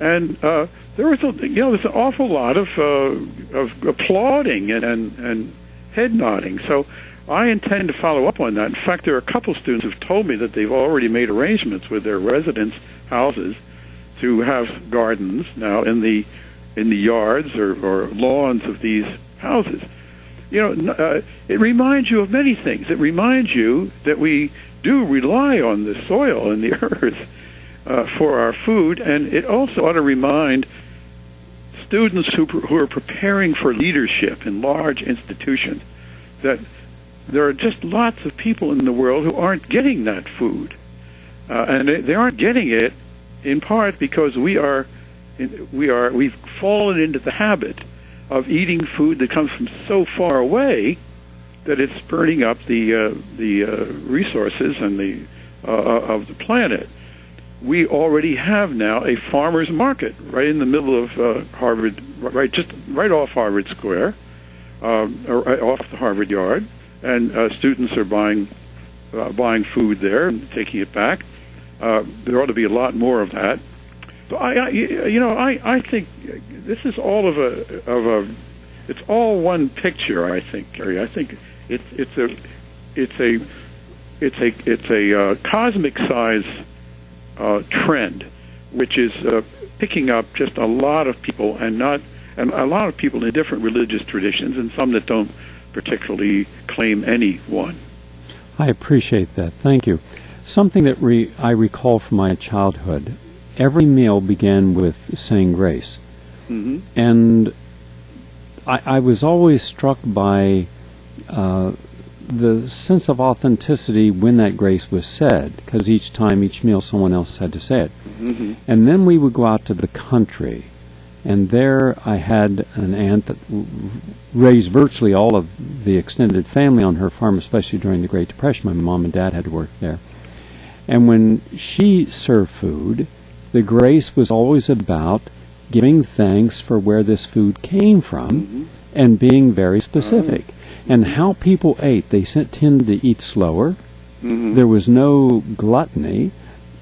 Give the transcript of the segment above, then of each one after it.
And there was there's an awful lot of applauding and head nodding. So I intend to follow up on that. In fact, there are a couple students who've told me that they've already made arrangements with their residence houses to have gardens now in the yards or lawns of these houses. It reminds you of many things. It reminds you that we do rely on the soil and the earth for our food, and it also ought to remind students who are preparing for leadership in large institutions that there are just lots of people in the world who aren't getting that food, and they aren't getting it in part because we've fallen into the habit of eating food that comes from so far away that it's burning up the resources and of the planet. We already have now a farmer's market right in the middle of Harvard, right off Harvard Square, or right off the Harvard Yard, and students are buying food there and taking it back. There ought to be a lot more of that. So I think this is all of a it's all one picture. I think, Gary. I think it's a cosmic size trend, which is picking up just a lot of people and a lot of people in different religious traditions, and some that don't particularly claim any one. I appreciate that. Thank you. Something that I recall from my childhood. Every meal began with saying grace. Mm-hmm. And I was always struck by the sense of authenticity when that grace was said, because each meal, someone else had to say it. Mm-hmm. And then we would go out to the country, and there I had an aunt that raised virtually all of the extended family on her farm, especially during the Great Depression. My mom and dad had to work there. And when she served food, the grace was always about giving thanks for where this food came from, mm-hmm. and being very specific. And how people ate, they tended to eat slower. Mm-hmm. There was no gluttony.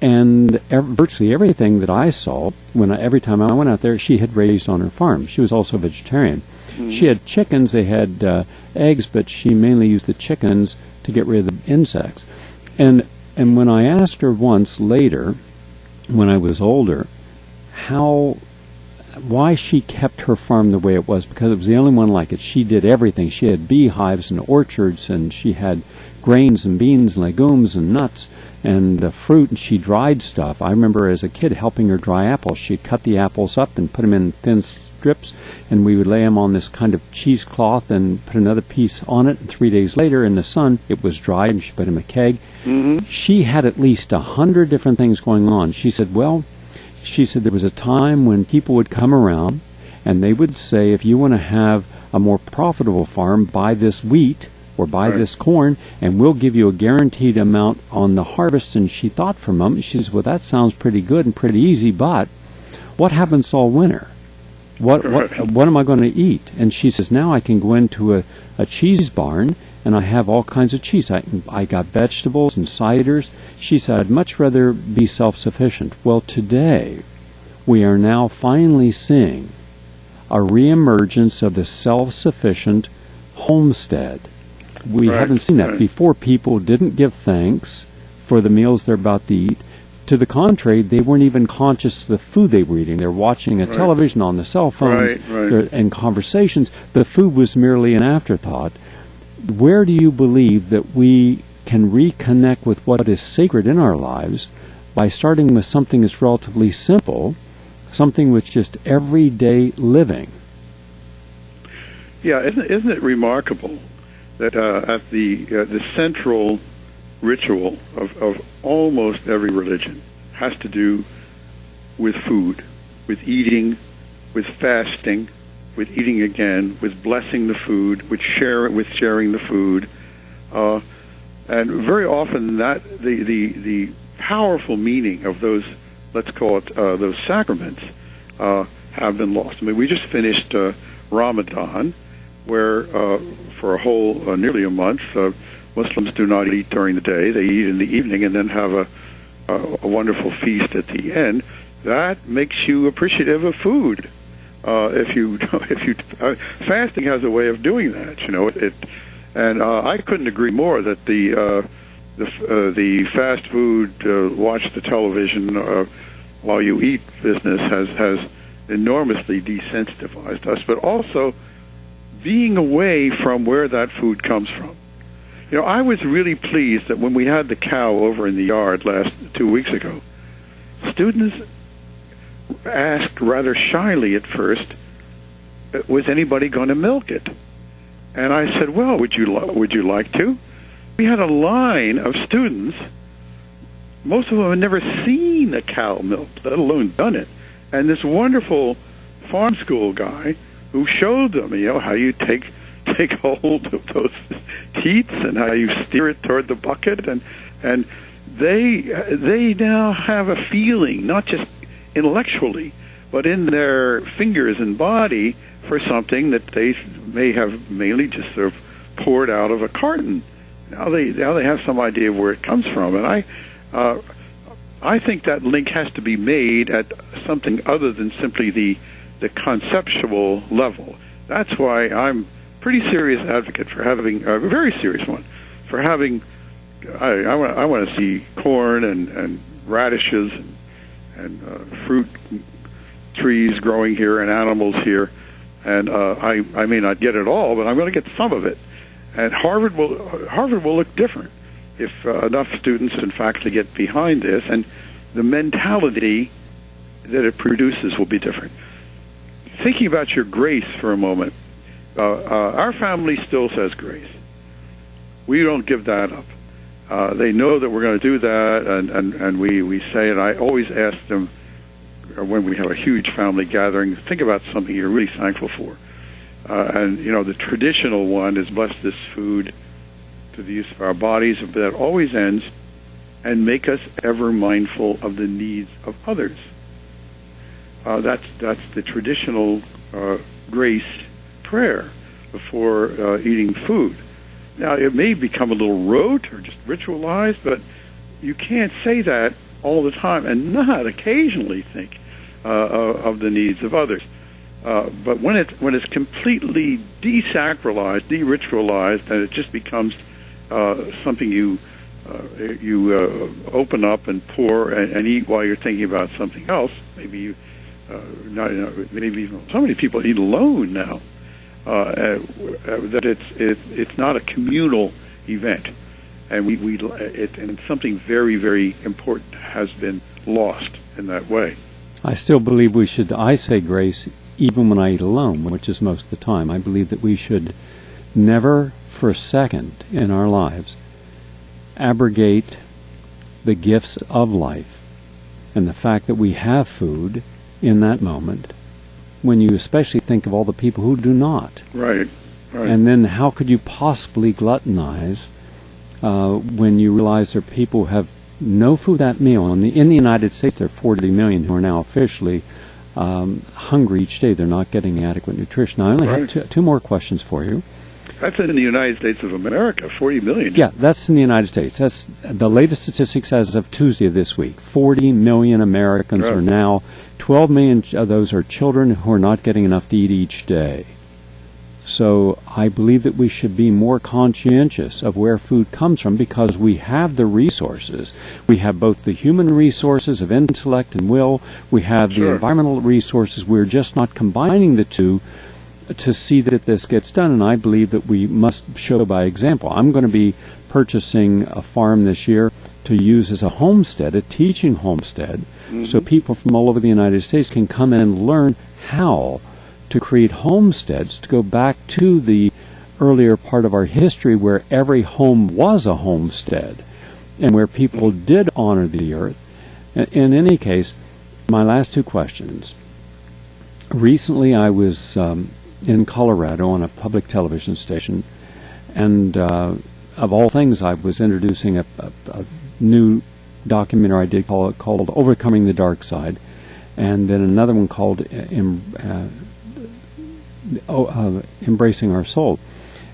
And virtually everything that I saw, every time I went out there, she had raised on her farm. She was also a vegetarian. Mm-hmm. She had chickens, they had eggs, but she mainly used the chickens to get rid of the insects. And when I asked her once later, when I was older, why she kept her farm the way it was, because it was the only one like it. She did everything. She had beehives and orchards, and she had grains and beans and legumes and nuts and fruit, and she dried stuff. I remember as a kid helping her dry apples. She'd cut the apples up and put them in thin strips, and we would lay them on this kind of cheesecloth and put another piece on it, and 3 days later in the sun it was dried, and she put them in a keg. Mm-hmm. She had at least 100 different things going on. She said there was a time when people would come around and they would say, if you want to have a more profitable farm, buy this wheat or buy this corn, and we'll give you a guaranteed amount on the harvest. And she thought for a moment, she says, well, that sounds pretty good and pretty easy, but what happens all winter? What am I going to eat? And she says, now I can go into a cheese barn, and I have all kinds of cheese. I got vegetables and ciders. She said, I'd much rather be self-sufficient. Well, today, we are now finally seeing a reemergence of the self-sufficient homestead. We haven't seen that. Before, people didn't give thanks for the meals they're about to eat. To the contrary, they weren't even conscious of the food they were eating. They're watching a television on the cell phones and conversations. The food was merely an afterthought. Where do you believe that we can reconnect with what is sacred in our lives by starting with something that's relatively simple, something with just everyday living? Yeah, isn't it remarkable that at the central ritual of almost every religion has to do with food, with eating, with fasting, with eating again, with blessing the food, with sharing the food, and very often that the powerful meaning of those, let's call it those sacraments, have been lost. I mean, we just finished Ramadan, where for a whole nearly a month, Muslims do not eat during the day; they eat in the evening, and then have a wonderful feast at the end. that makes you appreciative of food. Fasting has a way of doing that. And I couldn't agree more that the fast food, watch the television while you eat business has enormously desensitized us, but also being away from where that food comes from. I was really pleased that when we had the cow over in the yard 2 weeks ago, students asked rather shyly at first, was anybody going to milk it? And I said, well, would you like to? We had a line of students. Most of them had never seen a cow milked, let alone done it. And this wonderful farm school guy who showed them, how you take hold of those teats and how you steer it toward the bucket, and they now have a feeling, not just intellectually, but in their fingers and body, for something that they may have mainly just sort of poured out of a carton. Now they have some idea of where it comes from, and I think that link has to be made at something other than simply the conceptual level. That's why I'm pretty serious advocate for having a very serious one for having. I want to see corn and radishes and fruit trees growing here and animals here, and I may not get it all, but I'm going to get some of it. And Harvard will look different if enough students and faculty get behind this, and the mentality that it produces will be different. Thinking about your grace for a moment, our family still says grace. We don't give that up. They know that we're going to do that, and we say it. I always ask them when we have a huge family gathering, think about something you're really thankful for. And the traditional one is bless this food to the use of our bodies, but that always ends, and make us ever mindful of the needs of others. That's the traditional grace prayer before eating food. Now, it may become a little rote or just ritualized, but you can't say that all the time and not occasionally think of the needs of others. But when it's completely desacralized, de-ritualized, and it just becomes something you open up and pour and eat while you're thinking about something else, maybe maybe so many people eat alone now. That it's not a communal event, and and something very, very important has been lost in that way. I still believe I say grace even when I eat alone, which is most of the time. I believe that we should never for a second in our lives abrogate the gifts of life and the fact that we have food in that moment, when you especially think of all the people who do not. Right. And then how could you possibly gluttonize when you realize there are people who have no food that meal? In the United States, there are 40 million who are now officially hungry each day. They're not getting adequate nutrition. I only have two more questions for you. That's in the United States of America, 40 million. Yeah, that's in the United States. That's the latest statistics as of Tuesday of this week. 40 million Americans are now, 12 million of those are children who are not getting enough to eat each day. So I believe that we should be more conscientious of where food comes from, because we have the resources. We have both the human resources of intellect and will. We have the environmental resources. We're just not combining the two to see that this gets done, and I believe that we must show by example. I'm going to be purchasing a farm this year to use as a homestead, a teaching homestead, so people from all over the United States can come in and learn how to create homesteads, to go back to the earlier part of our history where every home was a homestead and where people did honor the earth. In any case, my last two questions. Recently I was in Colorado on a public television station, and of all things, I was introducing a new documentary I did called Overcoming the Dark Side, and then another one called Embracing Our Soul,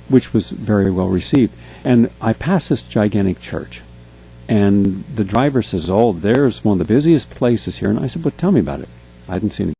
which was very well received. And I passed this gigantic church, And the driver says, "Oh, there's one of the busiest places here." And I said, "Well, tell me about it." I hadn't seen it.